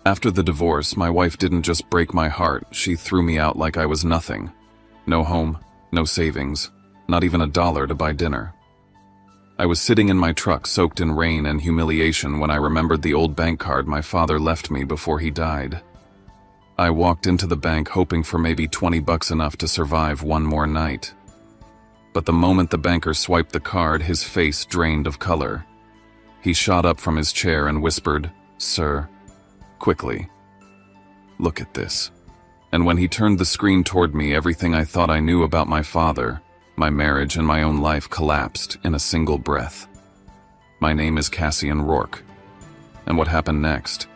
After the divorce, my wife didn't just break my heart, she threw me out like I was nothing. No home, no savings, not even $1 to buy dinner. I was sitting in my truck soaked in rain and humiliation when I remembered the old bank card my father left me before he died. I walked into the bank hoping for maybe $20 enough to survive one more night. But the moment the banker swiped the card, his face drained of color. He shot up from his chair and whispered, "Sir," quickly. "Look at this." And when he turned the screen toward me, everything I thought I knew about my father, my marriage, and my own life collapsed in a single breath. My name is Cassian Rourke. And what happened next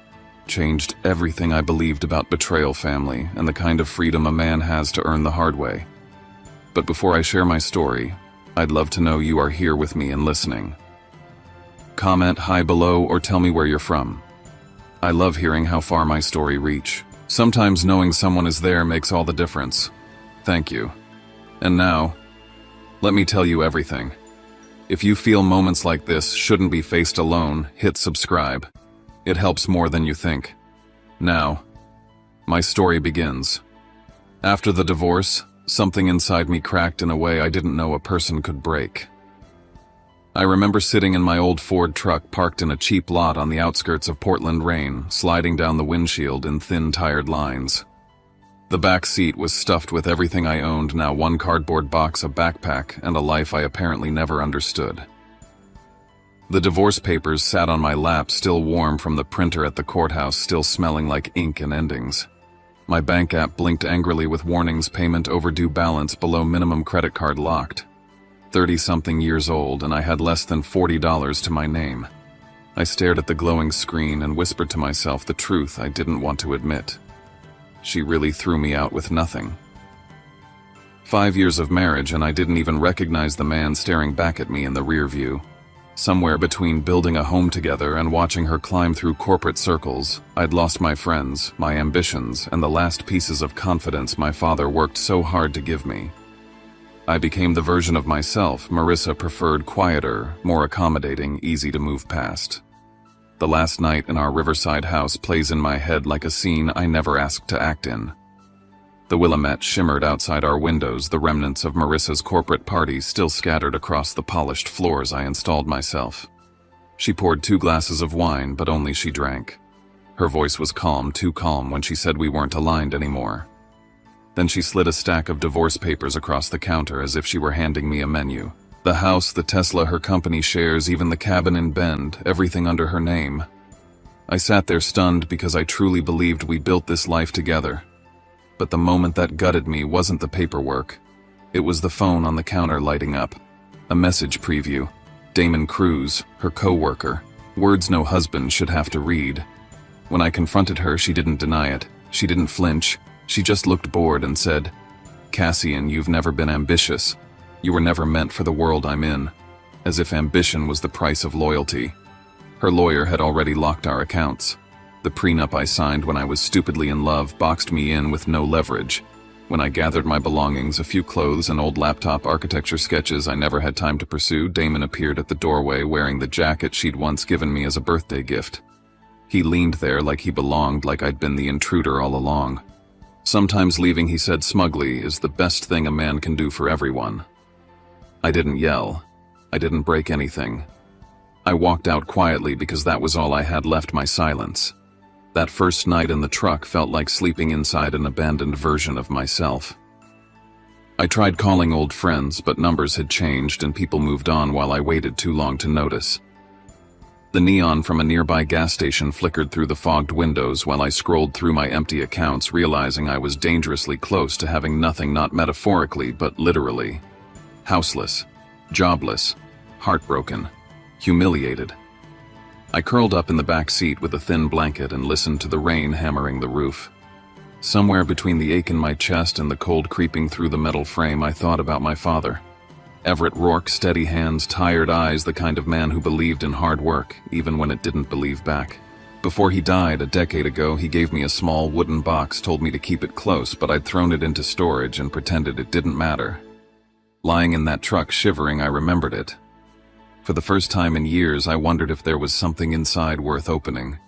changed everything I believed about betrayal, family, and the kind of freedom a man has to earn the hard way. But before I share my story, I'd love to know you are here with me and listening. Comment hi below or tell me where you're from. I love hearing how far my story reach. Sometimes knowing someone is there makes all the difference. Thank you. And now, let me tell you everything. If you feel moments like this shouldn't be faced alone, hit subscribe. It helps more than you think. Now, my story begins. After the divorce, something inside me cracked in a way I didn't know a person could break. I remember sitting in my old Ford truck parked in a cheap lot on the outskirts of Portland, Maine, sliding down the windshield in thin, tired lines. The back seat was stuffed with everything I owned, now one cardboard box, a backpack, and a life I apparently never understood. The divorce papers sat on my lap, still warm from the printer at the courthouse, still smelling like ink and endings. My bank app blinked angrily with warnings: payment overdue, balance below minimum, credit card locked. 30-something years old, and I had less than $40 to my name. I stared at the glowing screen and whispered to myself the truth I didn't want to admit. She really threw me out with nothing. 5 years of marriage, and I didn't even recognize the man staring back at me in the rear view. Somewhere between building a home together and watching her climb through corporate circles, I'd lost my friends, my ambitions, and the last pieces of confidence my father worked so hard to give me. I became the version of myself Marissa preferred: quieter, more accommodating, easy to move past. The last night in our Riverside house plays in my head like a scene I never asked to act in. The Willamette shimmered outside our windows, the remnants of Marissa's corporate party still scattered across the polished floors I installed myself. She poured 2 glasses of wine, but only she drank. Her voice was calm, too calm, when she said we weren't aligned anymore. Then she slid a stack of divorce papers across the counter as if she were handing me a menu. The house, the Tesla, her company shares, even the cabin in Bend, everything under her name. I sat there stunned because I truly believed we built this life together. But the moment that gutted me wasn't the paperwork. It was the phone on the counter lighting up. A message preview. Damon Cruz, her co-worker. Words no husband should have to read. When I confronted her, she didn't deny it. She didn't flinch. She just looked bored and said, "Cassian, you've never been ambitious. You were never meant for the world I'm in." As if ambition was the price of loyalty. Her lawyer had already locked our accounts. The prenup I signed when I was stupidly in love boxed me in with no leverage. When I gathered my belongings, a few clothes, and old laptop architecture sketches I never had time to pursue, Damon appeared at the doorway wearing the jacket she'd once given me as a birthday gift. He leaned there like he belonged, like I'd been the intruder all along. Sometimes leaving, he said smugly, is the best thing a man can do for everyone. I didn't yell. I didn't break anything. I walked out quietly because that was all I had left: my silence. That first night in the truck felt like sleeping inside an abandoned version of myself. I tried calling old friends, but numbers had changed and people moved on while I waited too long to notice. The neon from a nearby gas station flickered through the fogged windows while I scrolled through my empty accounts, realizing I was dangerously close to having nothing, not metaphorically, but literally. Houseless, jobless, heartbroken, humiliated. I curled up in the back seat with a thin blanket and listened to the rain hammering the roof. Somewhere between the ache in my chest and the cold creeping through the metal frame, I thought about my father. Everett Rourke, steady hands, tired eyes, the kind of man who believed in hard work, even when it didn't believe back. Before he died a decade ago, he gave me a small wooden box, told me to keep it close, but I'd thrown it into storage and pretended it didn't matter. Lying in that truck, shivering, I remembered it. For the first time in years, I wondered if there was something inside worth opening.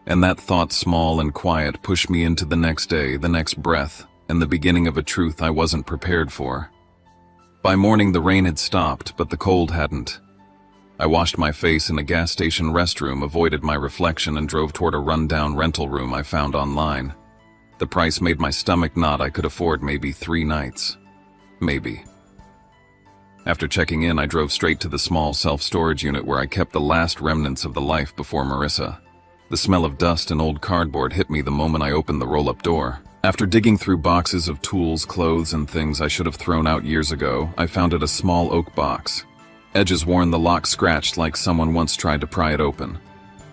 And that thought, small and quiet, pushed me into the next day, the next breath, and the beginning of a truth I wasn't prepared for. By morning, the rain had stopped, but the cold hadn't. I washed my face in a gas station restroom, avoided my reflection, and drove toward a run-down rental room I found online. The price made my stomach knot. I could afford maybe 3 nights. Maybe. After checking in, I drove straight to the small self-storage unit where I kept the last remnants of the life before Marissa. The smell of dust and old cardboard hit me the moment I opened the roll-up door. After digging through boxes of tools, clothes, and things I should have thrown out years ago, I found it a small oak box. Edges worn, the lock scratched like someone once tried to pry it open.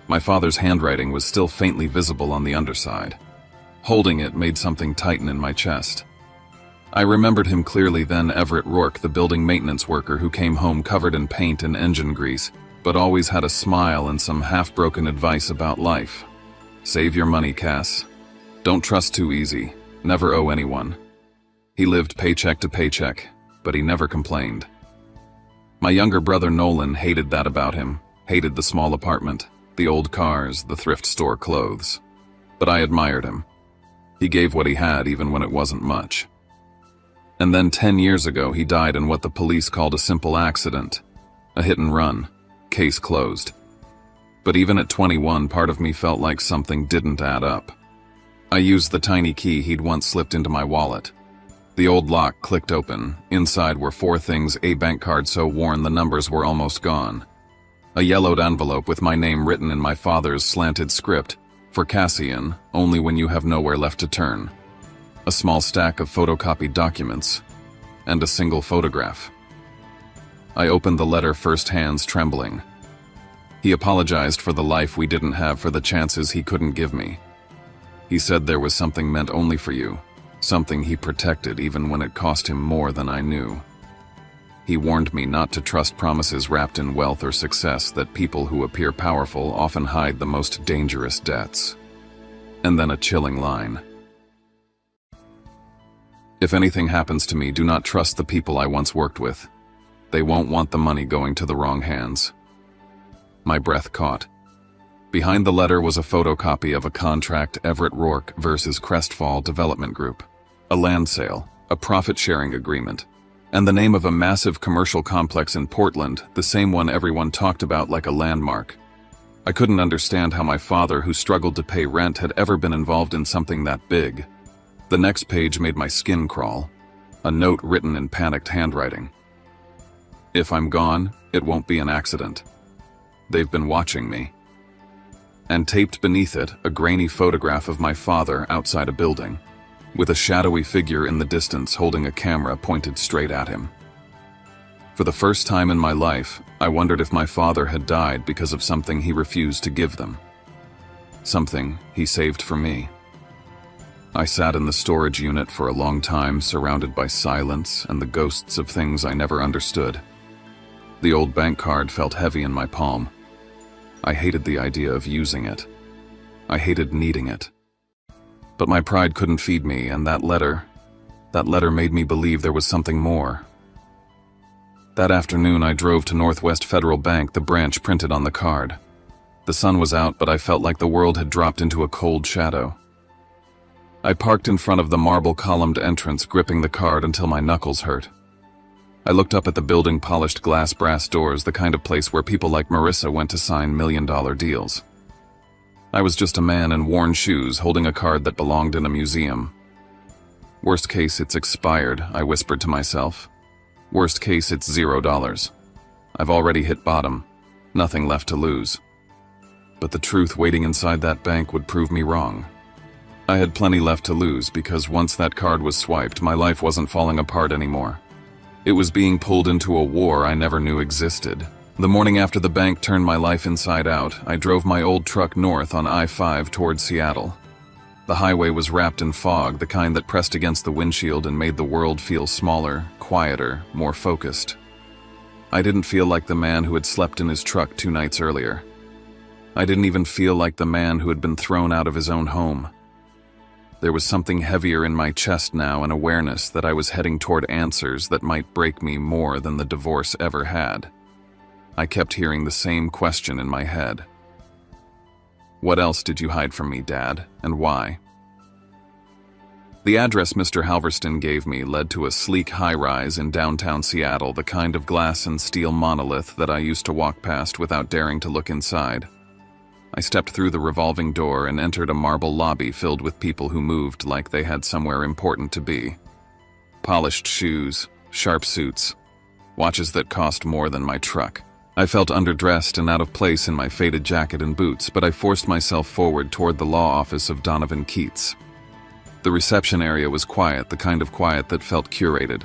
My father's handwriting was still faintly visible on the underside. Holding it made something tighten in my chest. I remembered him clearly then, Everett Rourke, the building maintenance worker who came home covered in paint and engine grease, but always had a smile and some half-broken advice about life. Save your money, Cass. Don't trust too easy. Never owe anyone. He lived paycheck to paycheck, but he never complained. My younger brother Nolan hated that about him, hated the small apartment, the old cars, the thrift store clothes. But I admired him. He gave what he had even when it wasn't much. And then 10 years ago he died in what the police called a simple accident. A hit and run. Case closed. But even at 21, part of me felt like something didn't add up. I used the tiny key he'd once slipped into my wallet. The old lock clicked open. Inside were 4 things, a bank card so worn the numbers were almost gone. A yellowed envelope with my name written in my father's slanted script, for Cassian, only when you have nowhere left to turn. A small stack of photocopied documents, and a single photograph. I opened the letter first, hands trembling. He apologized for the life we didn't have, for the chances he couldn't give me. He said there was something meant only for you. Something he protected even when it cost him more than I knew. He warned me not to trust promises wrapped in wealth or success, that people who appear powerful often hide the most dangerous debts. And then a chilling line. If anything happens to me, do not trust the people I once worked with. They won't want the money going to the wrong hands. My breath caught. Behind the letter was a photocopy of a contract, Everett Rourke versus Crestfall Development Group. A land sale, a profit-sharing agreement, and the name of a massive commercial complex in Portland, the same one everyone talked about like a landmark. I couldn't understand how my father, who struggled to pay rent, had ever been involved in something that big. The next page made my skin crawl. A note written in panicked handwriting. If I'm gone, it won't be an accident. They've been watching me. And taped beneath it, a grainy photograph of my father outside a building, with a shadowy figure in the distance holding a camera pointed straight at him. For the first time in my life, I wondered if my father had died because of something he refused to give them. Something he saved for me. I sat in the storage unit for a long time, surrounded by silence and the ghosts of things I never understood. The old bank card felt heavy in my palm. I hated the idea of using it. I hated needing it. But my pride couldn't feed me, and that letter made me believe there was something more. That afternoon I drove to Northwest Federal Bank, the branch printed on the card. The sun was out, but I felt like the world had dropped into a cold shadow. I parked in front of the marble-columned entrance, gripping the card until my knuckles hurt. I looked up at the building, polished glass brass doors, the kind of place where people like Marissa went to sign million-dollar deals. I was just a man in worn shoes holding a card that belonged in a museum. Worst case, it's expired, I whispered to myself. Worst case, it's $0. I've already hit bottom. Nothing left to lose. But the truth waiting inside that bank would prove me wrong. I had plenty left to lose, because once that card was swiped, my life wasn't falling apart anymore. It was being pulled into a war I never knew existed. The morning after the bank turned my life inside out, I drove my old truck north on I-5 toward Seattle. The highway was wrapped in fog, the kind that pressed against the windshield and made the world feel smaller, quieter, more focused. I didn't feel like the man who had slept in his truck 2 nights earlier. I didn't even feel like the man who had been thrown out of his own home. There was something heavier in my chest now, an awareness that I was heading toward answers that might break me more than the divorce ever had. I kept hearing the same question in my head. What else did you hide from me, Dad, and why? The address Mr. Halverston gave me led to a sleek high-rise in downtown Seattle, the kind of glass and steel monolith that I used to walk past without daring to look inside. I stepped through the revolving door and entered a marble lobby filled with people who moved like they had somewhere important to be. Polished shoes, sharp suits, watches that cost more than my truck. I felt underdressed and out of place in my faded jacket and boots, but I forced myself forward toward the law office of Donovan Keats. The reception area was quiet, the kind of quiet that felt curated.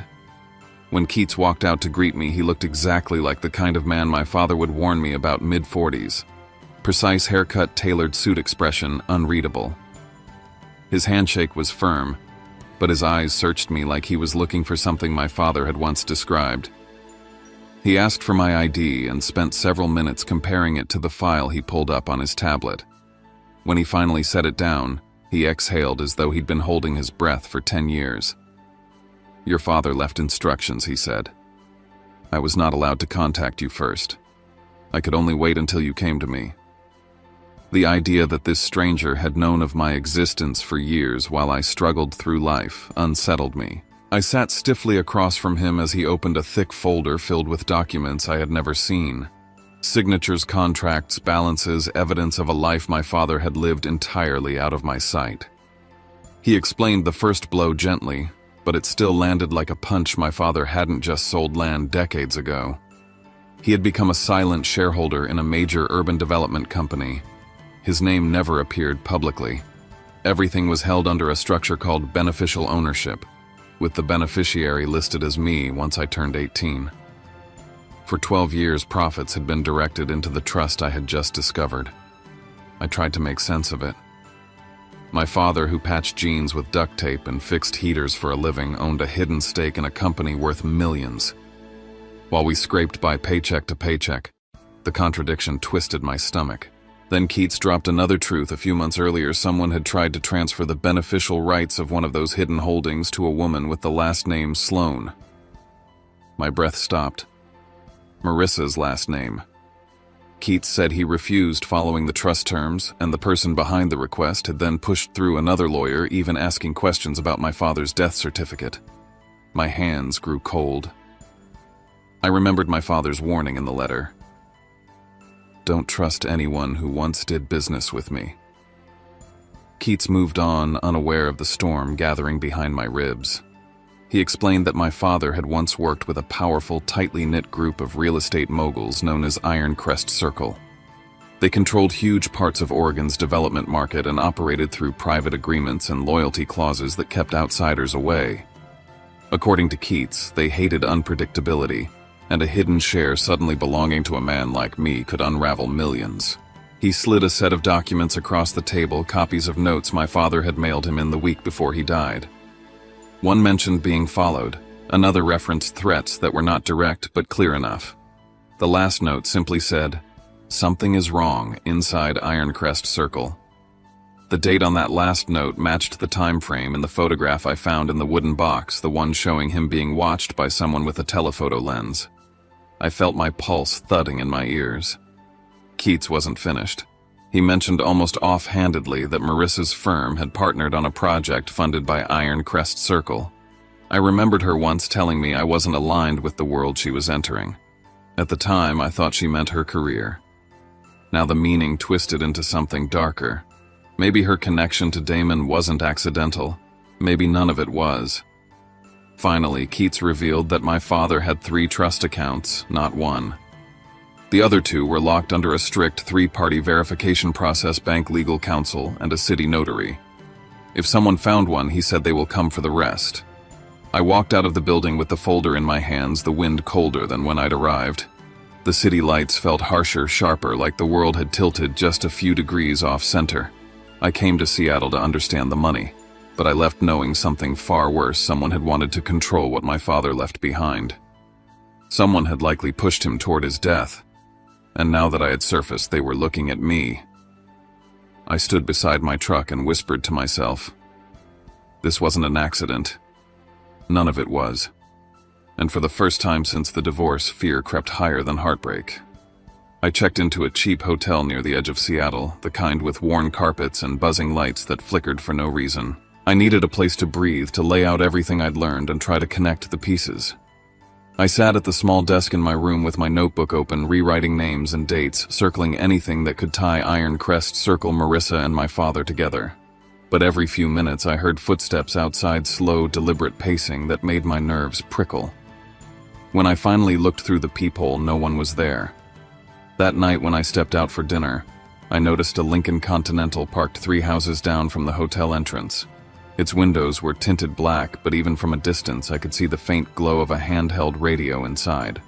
When Keats walked out to greet me, he looked exactly like the kind of man my father would warn me about, mid-40s. Precise haircut, tailored suit expression, unreadable. His handshake was firm, but his eyes searched me like he was looking for something my father had once described. He asked for my ID and spent several minutes comparing it to the file he pulled up on his tablet. When he finally set it down, he exhaled as though he'd been holding his breath for 10 years. "Your father left instructions," he said. "I was not allowed to contact you first. I could only wait until you came to me." The idea that this stranger had known of my existence for years while I struggled through life unsettled me. I sat stiffly across from him as he opened a thick folder filled with documents I had never seen. Signatures, contracts, balances, evidence of a life my father had lived entirely out of my sight. He explained the first blow gently, but it still landed like a punch. My father hadn't just sold land decades ago. He had become a silent shareholder in a major urban development company. His name never appeared publicly. Everything was held under a structure called beneficial ownership, with the beneficiary listed as me once I turned 18. For 12 years, profits had been directed into the trust I had just discovered. I tried to make sense of it. My father, who patched jeans with duct tape and fixed heaters for a living, owned a hidden stake in a company worth millions. While we scraped by paycheck to paycheck, the contradiction twisted my stomach. Then Keats dropped another truth. A few months earlier, someone had tried to transfer the beneficial rights of one of those hidden holdings to a woman with the last name Sloan. My breath stopped. Marissa's last name. Keats said he refused following the trust terms, and the person behind the request had then pushed through another lawyer, even asking questions about my father's death certificate. My hands grew cold. I remembered my father's warning in the letter. "Don't trust anyone who once did business with me." Keats moved on, unaware of the storm gathering behind my ribs. He explained that my father had once worked with a powerful, tightly knit group of real estate moguls known as Iron Crest Circle. They controlled huge parts of Oregon's development market and operated through private agreements and loyalty clauses that kept outsiders away. According to Keats, they hated unpredictability, and a hidden share suddenly belonging to a man like me could unravel millions. He slid a set of documents across the table, copies of notes my father had mailed him in the week before he died. One mentioned being followed, another referenced threats that were not direct but clear enough. The last note simply said, "Something is wrong inside Iron Crest Circle." The date on that last note matched the time frame in the photograph I found in the wooden box, the one showing him being watched by someone with a telephoto lens. I felt my pulse thudding in my ears. Keats wasn't finished. He mentioned almost offhandedly that Marissa's firm had partnered on a project funded by Iron Crest Circle. I remembered her once telling me I wasn't aligned with the world she was entering. At the time, I thought she meant her career. Now the meaning twisted into something darker. Maybe her connection to Damon wasn't accidental. Maybe none of it was. Finally, Keats revealed that my father had 3 trust accounts, not one. The other 2 were locked under a strict 3-party verification process, bank, legal counsel, and a city notary. If someone found one, he said they will come for the rest. I walked out of the building with the folder in my hands, the wind colder than when I'd arrived. The city lights felt harsher, sharper, like the world had tilted just a few degrees off-center. I came to Seattle to understand the money, but I left knowing something far worse. Someone had wanted to control what my father left behind. Someone had likely pushed him toward his death, and now that I had surfaced, they were looking at me. I stood beside my truck and whispered to myself, this wasn't an accident. None of it was. And for the first time since the divorce, fear crept higher than heartbreak. I checked into a cheap hotel near the edge of Seattle, the kind with worn carpets and buzzing lights that flickered for no reason. I needed a place to breathe, to lay out everything I'd learned and try to connect the pieces. I sat at the small desk in my room with my notebook open, rewriting names and dates, circling anything that could tie Iron Crest Circle, Marissa, and my father together. But every few minutes I heard footsteps outside, slow, deliberate pacing that made my nerves prickle. When I finally looked through the peephole, no one was there. That night when I stepped out for dinner, I noticed a Lincoln Continental parked 3 houses down from the hotel entrance. Its windows were tinted black, but even from a distance I could see the faint glow of a handheld radio inside.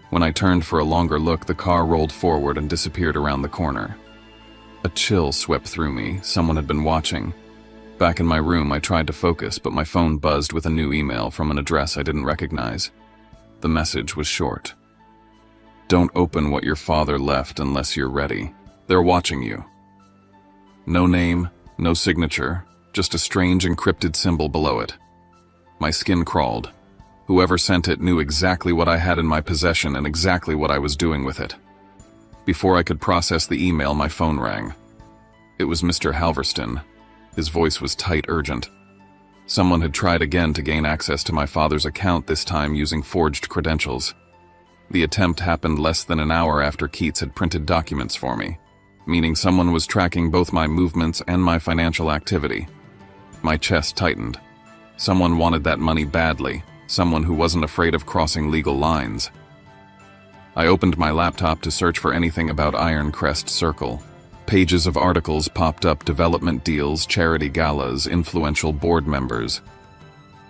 When I turned for a longer look, the car rolled forward and disappeared around the corner. A chill swept through me. Someone had been watching. Back in my room, I tried to focus, but my phone buzzed with a new email from an address I didn't recognize. The message was short. "Don't open what your father left unless you're ready. They're watching you." No name, no signature, just a strange encrypted symbol below it. My skin crawled. Whoever sent it knew exactly what I had in my possession and exactly what I was doing with it. Before I could process the email, my phone rang. It was Mr. Halverston. His voice was tight, urgent. Someone had tried again to gain access to my father's account, this time using forged credentials. The attempt happened less than an hour after Keats had printed documents for me, meaning someone was tracking both my movements and my financial activity. My chest tightened. Someone wanted that money badly, someone who wasn't afraid of crossing legal lines. I opened my laptop to search for anything about Iron Crest Circle. Pages of articles popped up: development deals, charity galas, influential board members.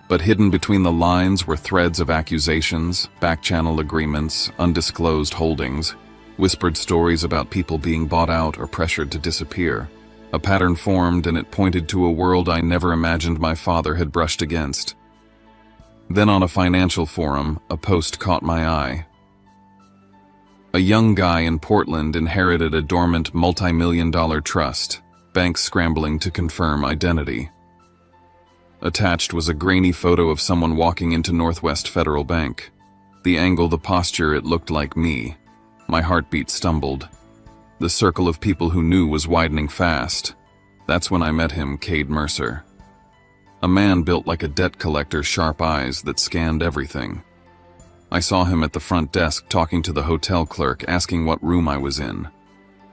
But hidden between the lines were threads of accusations, back-channel agreements, undisclosed holdings, whispered stories about people being bought out or pressured to disappear. A pattern formed, and it pointed to a world I never imagined my father had brushed against. Then on a financial forum, a post caught my eye. A young guy in Portland inherited a dormant multi-million-dollar trust, banks scrambling to confirm identity. Attached was a grainy photo of someone walking into Northwest Federal Bank. The angle, the posture, it looked like me. My heartbeat stumbled. The circle of people who knew was widening fast. That's when I met him, Cade Mercer. A man built like a debt collector, sharp eyes that scanned everything. I saw him at the front desk talking to the hotel clerk, asking what room I was in.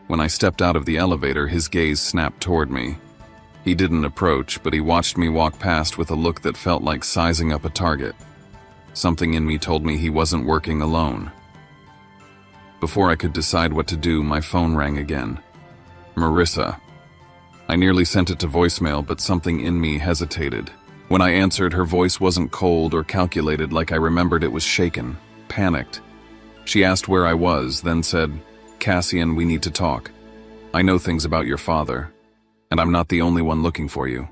When I stepped out of the elevator, his gaze snapped toward me. He didn't approach, but he watched me walk past with a look that felt like sizing up a target. Something in me told me he wasn't working alone. Before I could decide what to do, my phone rang again. Marissa. I nearly sent it to voicemail, but something in me hesitated. When I answered, her voice wasn't cold or calculated like I remembered. It was shaken, panicked. She asked where I was, then said, "Cassian, we need to talk. I know things about your father, and I'm not the only one looking for you."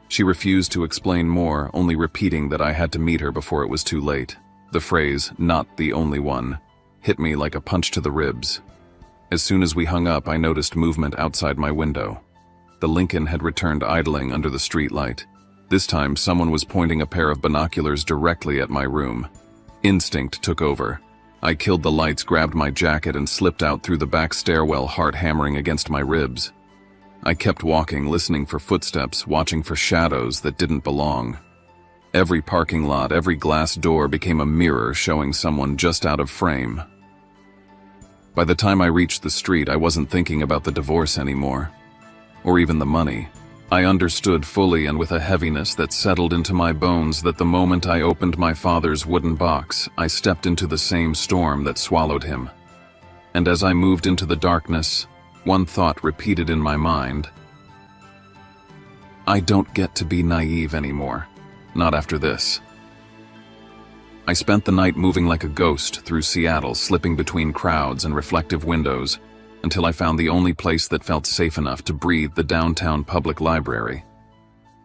She refused to explain more, only repeating that I had to meet her before it was too late. The phrase, "not the only one," hit me like a punch to the ribs. As soon as we hung up, I noticed movement outside my window. The Lincoln had returned idling under the streetlight. This time, someone was pointing a pair of binoculars directly at my room. Instinct took over. I killed the lights, grabbed my jacket, and slipped out through the back stairwell, heart hammering against my ribs. I kept walking, listening for footsteps, watching for shadows that didn't belong. Every parking lot, every glass door became a mirror showing someone just out of frame. By the time I reached the street, I wasn't thinking about the divorce anymore, or even the money. I understood fully and with a heaviness that settled into my bones that the moment I opened my father's wooden box, I stepped into the same storm that swallowed him. And as I moved into the darkness, one thought repeated in my mind. I don't get to be naive anymore. Not after this. I spent the night moving like a ghost through Seattle, slipping between crowds and reflective windows, until I found the only place that felt safe enough to breathe: the downtown public library.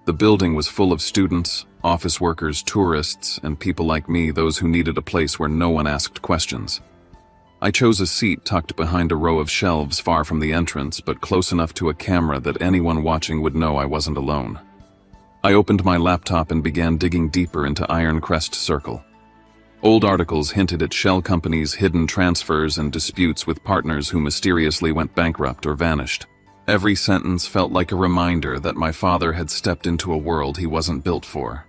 The building was full of students, office workers, tourists, and people like me, those who needed a place where no one asked questions. I chose a seat tucked behind a row of shelves far from the entrance, but close enough to a camera that anyone watching would know I wasn't alone. I opened my laptop and began digging deeper into Iron Crest Circle. Old articles hinted at shell companies' hidden transfers and disputes with partners who mysteriously went bankrupt or vanished. Every sentence felt like a reminder that my father had stepped into a world he wasn't built for.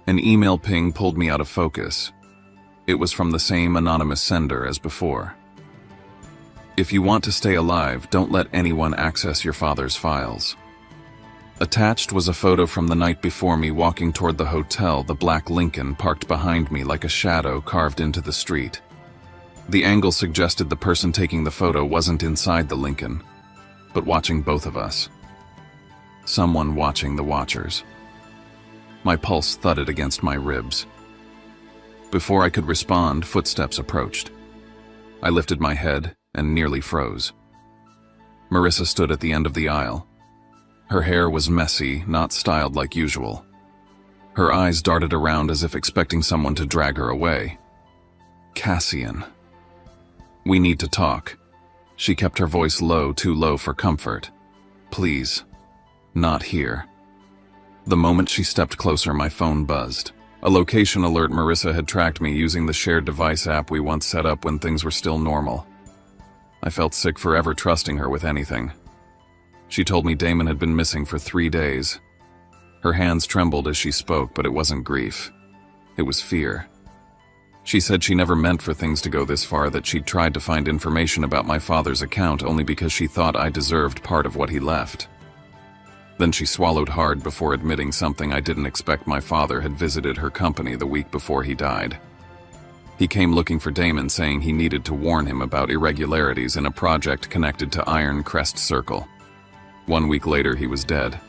An email ping pulled me out of focus. It was from the same anonymous sender as before. If you want to stay alive, don't let anyone access your father's files. Attached was a photo from the night before me walking toward the hotel, the black Lincoln parked behind me like a shadow carved into the street. The angle suggested the person taking the photo wasn't inside the Lincoln, but watching both of us. Someone watching the watchers. My pulse thudded against my ribs. Before I could respond, footsteps approached. I lifted my head and nearly froze. Marissa stood at the end of the aisle. Her hair was messy, not styled like usual. Her eyes darted around as if expecting someone to drag her away. Cassian. We need to talk. She kept her voice low, too low for comfort. Please. Not here. The moment she stepped closer, my phone buzzed. A location alert. Marissa had tracked me using the shared device app we once set up when things were still normal. I felt sick forever trusting her with anything. She told me Damon had been missing for 3 days. Her hands trembled as she spoke, but it wasn't grief. It was fear. She said she never meant for things to go this far, that she'd tried to find information about my father's account only because she thought I deserved part of what he left. Then she swallowed hard before admitting something I didn't expect. My father had visited her company the week before he died. He came looking for Damon, saying he needed to warn him about irregularities in a project connected to Iron Crest Circle. 1 week later, he was dead.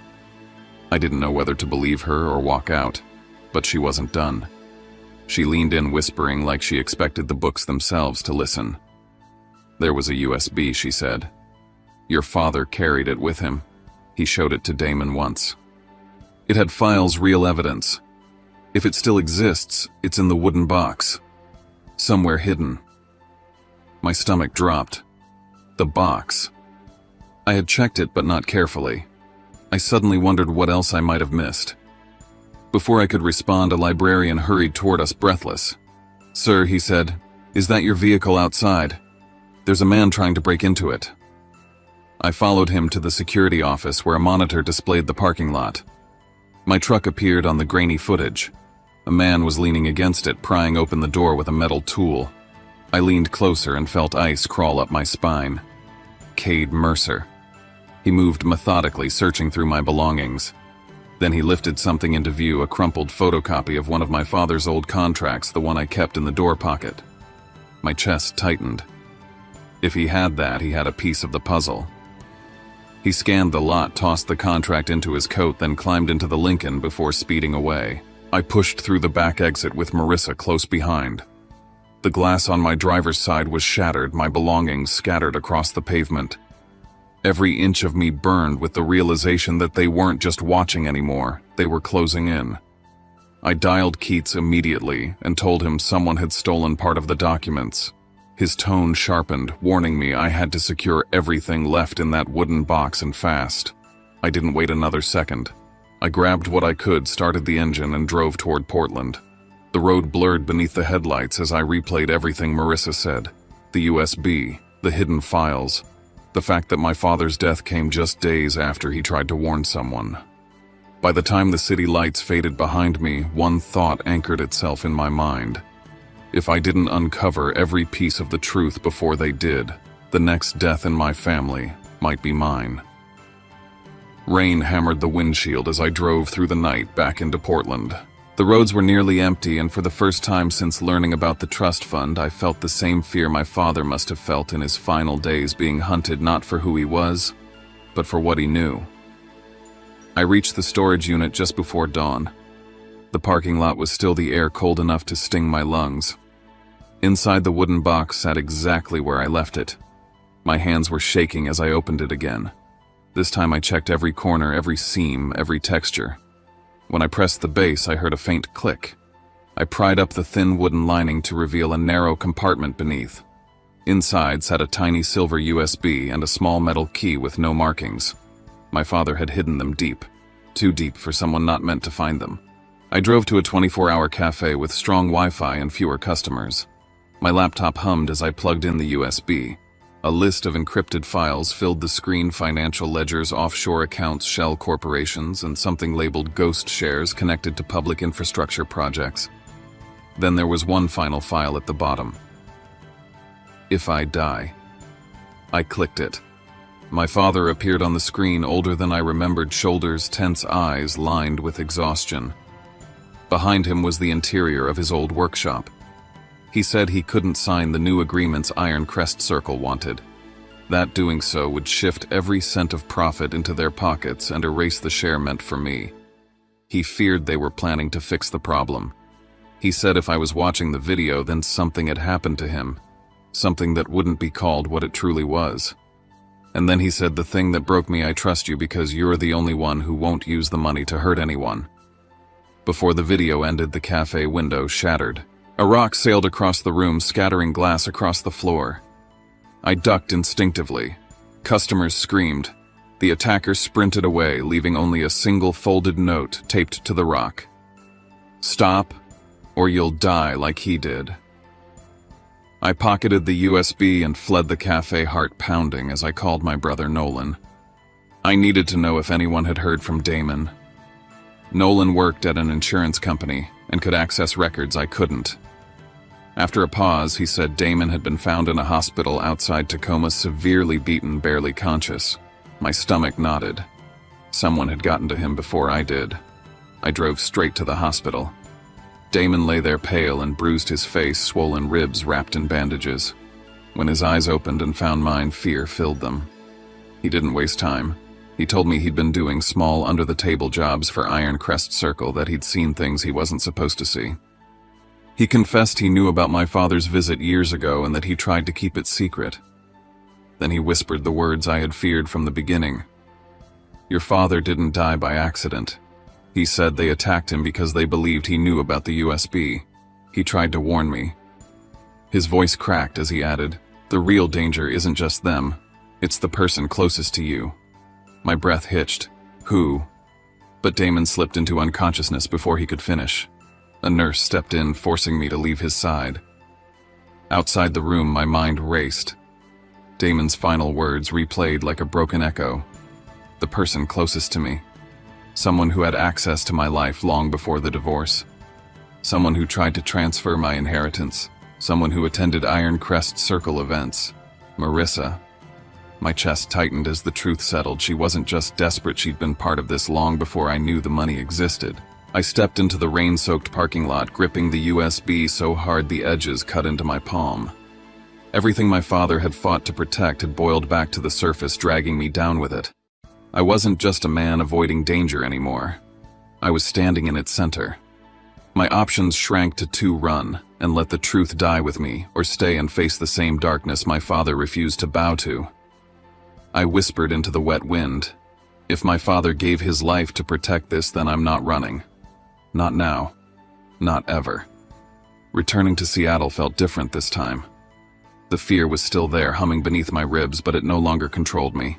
I didn't know whether to believe her or walk out, but she wasn't done. She leaned in, whispering like she expected the books themselves to listen. There was a USB, she said. Your father carried it with him. He showed it to Damon once. It had files, real evidence. If it still exists, it's in the wooden box. Somewhere hidden. My stomach dropped. The box. I had checked it, but not carefully. I suddenly wondered what else I might have missed. Before I could respond, a librarian hurried toward us, breathless. Sir, he said, is that your vehicle outside? There's a man trying to break into it. I followed him to the security office where a monitor displayed the parking lot. My truck appeared on the grainy footage. A man was leaning against it, prying open the door with a metal tool. I leaned closer and felt ice crawl up my spine. Cade Mercer. He moved methodically, searching through my belongings. Then he lifted something into view, a crumpled photocopy of one of my father's old contracts, the one I kept in the door pocket. My chest tightened. If he had that, he had a piece of the puzzle. He scanned the lot, tossed the contract into his coat, then climbed into the Lincoln before speeding away. I pushed through the back exit with Marissa close behind. The glass on my driver's side was shattered, my belongings scattered across the pavement. Every inch of me burned with the realization that they weren't just watching anymore, they were closing in. I dialed Keats immediately and told him someone had stolen part of the documents. His tone sharpened, warning me I had to secure everything left in that wooden box, and fast. I didn't wait another second. I grabbed what I could, started the engine, and drove toward Portland. The road blurred beneath the headlights as I replayed everything Marissa said. The USB, the hidden files, the fact that my father's death came just days after he tried to warn someone. By the time the city lights faded behind me, one thought anchored itself in my mind. If I didn't uncover every piece of the truth before they did, the next death in my family might be mine. Rain hammered the windshield as I drove through the night back into Portland. The roads were nearly empty, and for the first time since learning about the trust fund, I felt the same fear my father must have felt in his final days, being hunted not for who he was, but for what he knew. I reached the storage unit just before dawn. The parking lot was still the air cold enough to sting my lungs. Inside, the wooden box sat exactly where I left it. My hands were shaking as I opened it again. This time I checked every corner, every seam, every texture. When I pressed the base, I heard a faint click. I pried up the thin wooden lining to reveal a narrow compartment beneath. Inside sat a tiny silver USB and a small metal key with no markings. My father had hidden them deep, too deep for someone not meant to find them. I drove to a 24-hour cafe with strong Wi-Fi and fewer customers. My laptop hummed as I plugged in the USB. A list of encrypted files filled the screen: financial ledgers, offshore accounts, shell corporations, and something labeled ghost shares connected to public infrastructure projects. Then there was one final file at the bottom. If I die. I clicked it. My father appeared on the screen, older than I remembered, shoulders tense, eyes lined with exhaustion. Behind him was the interior of his old workshop. He said he couldn't sign the new agreements Iron Crest Circle wanted. That doing so would shift every cent of profit into their pockets and erase the share meant for me. He feared they were planning to fix the problem. He said if I was watching the video, then something had happened to him. Something that wouldn't be called what it truly was. And then he said, the thing that broke me: I trust you because you're the only one who won't use the money to hurt anyone. Before the video ended, the cafe window shattered. A rock sailed across the room, scattering glass across the floor. I ducked instinctively. Customers screamed. The attacker sprinted away, leaving only a single folded note taped to the rock. Stop, or you'll die like he did. I pocketed the USB and fled the cafe, heart pounding as I called my brother Nolan. I needed to know if anyone had heard from Damon. Nolan worked at an insurance company and could access records I couldn't. After a pause, he said Damon had been found in a hospital outside Tacoma, severely beaten, barely conscious. My stomach knotted. Someone had gotten to him before I did. I drove straight to the hospital. Damon lay there, pale and bruised, his face, swollen ribs wrapped in bandages. When his eyes opened and found mine, fear filled them. He didn't waste time. He told me he'd been doing small, under-the-table jobs for Iron Crest Circle, that he'd seen things he wasn't supposed to see. He confessed he knew about my father's visit years ago and that he tried to keep it secret. Then he whispered the words I had feared from the beginning. Your father didn't die by accident. He said they attacked him because they believed he knew about the USB. He tried to warn me. His voice cracked as he added, the real danger isn't just them. It's the person closest to you. My breath hitched. Who? But Damon slipped into unconsciousness before he could finish. A nurse stepped in, forcing me to leave his side. Outside the room, my mind raced. Damon's final words replayed like a broken echo. The person closest to me. Someone who had access to my life long before the divorce. Someone who tried to transfer my inheritance. Someone who attended Iron Crest Circle events. Marissa. My chest tightened as the truth settled. She wasn't just desperate, she'd been part of this long before I knew the money existed. I stepped into the rain-soaked parking lot, gripping the USB so hard the edges cut into my palm. Everything my father had fought to protect had boiled back to the surface, dragging me down with it. I wasn't just a man avoiding danger anymore. I was standing in its center. My options shrank to two: run and let the truth die with me, or stay and face the same darkness my father refused to bow to. I whispered into the wet wind. If my father gave his life to protect this, then I'm not running. Not now. Not ever. Returning to Seattle felt different this time. The fear was still there, humming beneath my ribs, but it no longer controlled me.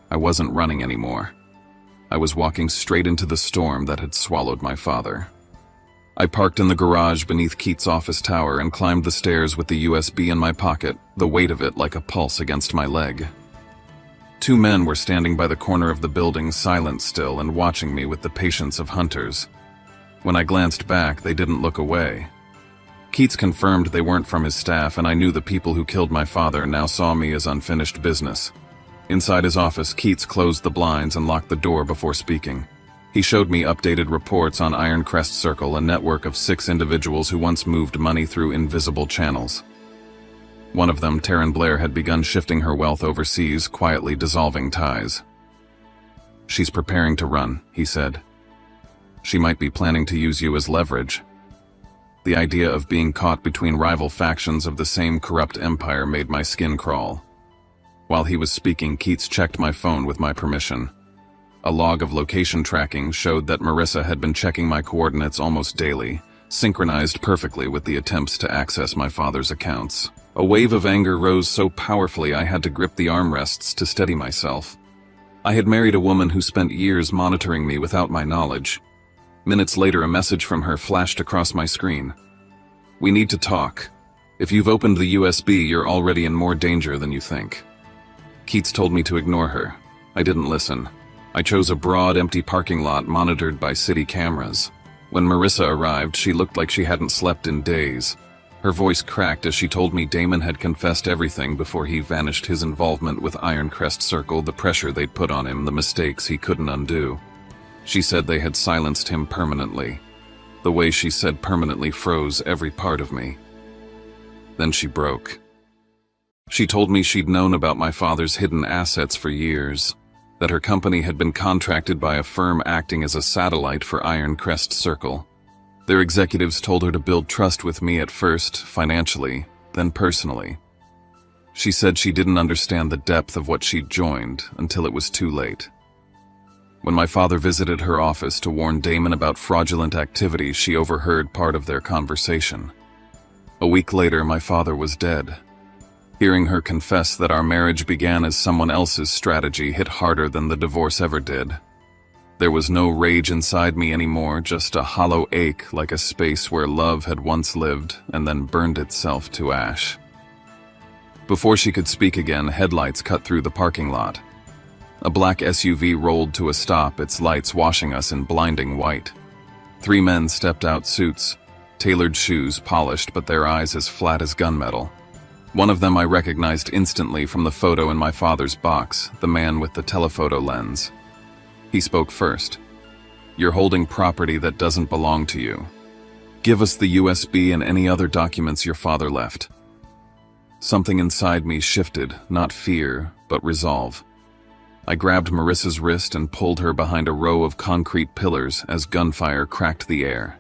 I wasn't running anymore. I was walking straight into the storm that had swallowed my father. I parked in the garage beneath Keith's office tower and climbed the stairs with the USB in my pocket, the weight of it like a pulse against my leg. Two men were standing by the corner of the building, silent still and watching me with the patience of hunters. When I glanced back, they didn't look away. Keats confirmed they weren't from his staff, and I knew the people who killed my father now saw me as unfinished business. Inside his office, Keats closed the blinds and locked the door before speaking. He showed me updated reports on Iron Crest Circle, a network of 6 individuals who once moved money through invisible channels. One of them, Taryn Blair, had begun shifting her wealth overseas, quietly dissolving ties. She's preparing to run, he said. She might be planning to use you as leverage. The idea of being caught between rival factions of the same corrupt empire made my skin crawl. While he was speaking, Keats checked my phone with my permission. A log of location tracking showed that Marissa had been checking my coordinates almost daily, synchronized perfectly with the attempts to access my father's accounts. A wave of anger rose so powerfully I had to grip the armrests to steady myself. I had married a woman who spent years monitoring me without my knowledge. Minutes later, a message from her flashed across my screen. "We need to talk. If you've opened the USB, you're already in more danger than you think." Keats told me to ignore her. I didn't listen. I chose a broad, empty parking lot monitored by city cameras. When Marissa arrived, she looked like she hadn't slept in days. Her voice cracked as she told me Damon had confessed everything before he vanished: his involvement with Ironcrest Circle, the pressure they'd put on him, the mistakes he couldn't undo. She said they had silenced him permanently. The way she said permanently froze every part of me. Then she broke. She told me she'd known about my father's hidden assets for years, that her company had been contracted by a firm acting as a satellite for Ironcrest Circle. Their executives told her to build trust with me at first, financially, then personally. She said she didn't understand the depth of what she'd joined until it was too late. When my father visited her office to warn Damon about fraudulent activities, she overheard part of their conversation. A week later, my father was dead. Hearing her confess that our marriage began as someone else's strategy hit harder than the divorce ever did. There was no rage inside me anymore, just a hollow ache, like a space where love had once lived and then burned itself to ash. Before she could speak again, headlights cut through the parking lot. A black SUV rolled to a stop, its lights washing us in blinding white. 3 men stepped out, suits, tailored shoes, polished, but their eyes as flat as gunmetal. One of them I recognized instantly from the photo in my father's box, the man with the telephoto lens. He spoke first. "You're holding property that doesn't belong to you. Give us the USB and any other documents your father left." Something inside me shifted, not fear, but resolve. I grabbed Marissa's wrist and pulled her behind a row of concrete pillars as gunfire cracked the air.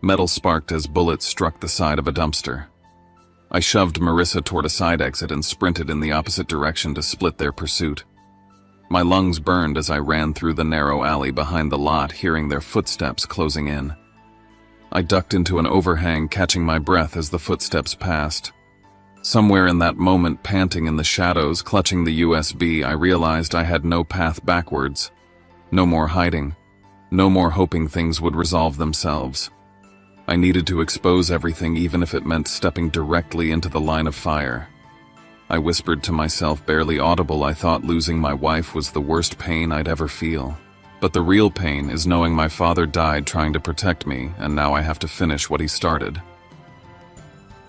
Metal sparked as bullets struck the side of a dumpster. I shoved Marissa toward a side exit and sprinted in the opposite direction to split their pursuit. My lungs burned as I ran through the narrow alley behind the lot, hearing their footsteps closing in. I ducked into an overhang, catching my breath as the footsteps passed. Somewhere in that moment, panting in the shadows, clutching the USB, I realized I had no path backwards. No more hiding. No more hoping things would resolve themselves. I needed to expose everything, even if it meant stepping directly into the line of fire. I whispered to myself, barely audible. I thought losing my wife was the worst pain I'd ever feel. But the real pain is knowing my father died trying to protect me, and now I have to finish what he started.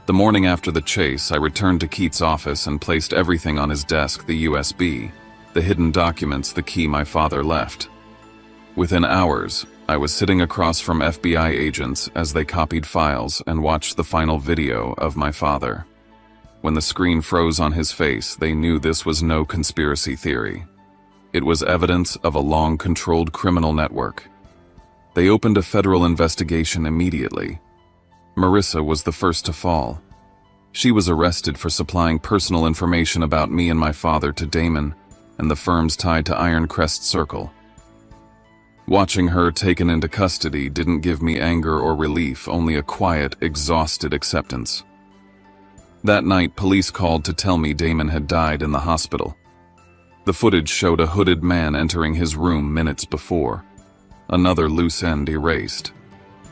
The morning after the chase, I returned to Keats' office and placed everything on his desk: the USB, the hidden documents, the key my father left. Within hours, I was sitting across from FBI agents as they copied files and watched the final video of my father. When the screen froze on his face, they knew this was no conspiracy theory. It was evidence of a long-controlled criminal network. They opened a federal investigation immediately. Marissa was the first to fall. She was arrested for supplying personal information about me and my father to Damon and the firms tied to Ironcrest Circle. Watching her taken into custody didn't give me anger or relief, only a quiet, exhausted acceptance. That night, police called to tell me Damon had died in the hospital. The footage showed a hooded man entering his room minutes before. Another loose end erased.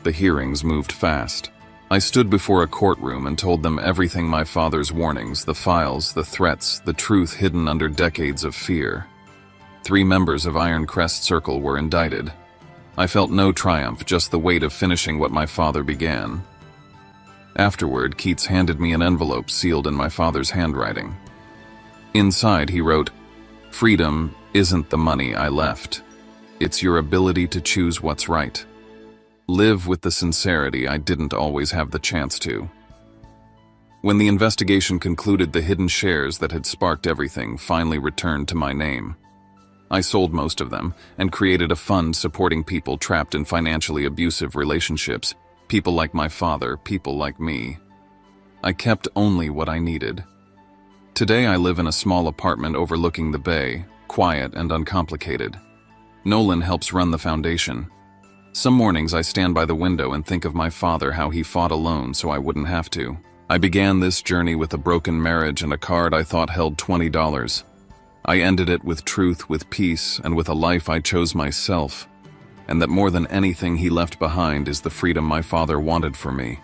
The hearings moved fast. I stood before a courtroom and told them everything: my father's warnings, the files, the threats, the truth hidden under decades of fear. 3 members of Ironcrest Circle were indicted. I felt no triumph, just the weight of finishing what my father began. Afterward, Keats handed me an envelope sealed in my father's handwriting. Inside, he wrote, "Freedom isn't the money I left. It's your ability to choose what's right. Live with the sincerity I didn't always have the chance to." When the investigation concluded, the hidden shares that had sparked everything finally returned to my name. I sold most of them and created a fund supporting people trapped in financially abusive relationships, people like my father, people like me. I kept only what I needed. Today I live in a small apartment overlooking the bay, quiet and uncomplicated. Nolan helps run the foundation. Some mornings I stand by the window and think of my father, how he fought alone so I wouldn't have to. I began this journey with a broken marriage and a card I thought held $20. I ended it with truth, with peace, and with a life I chose myself. and that more than anything he left behind is the freedom my father wanted for me.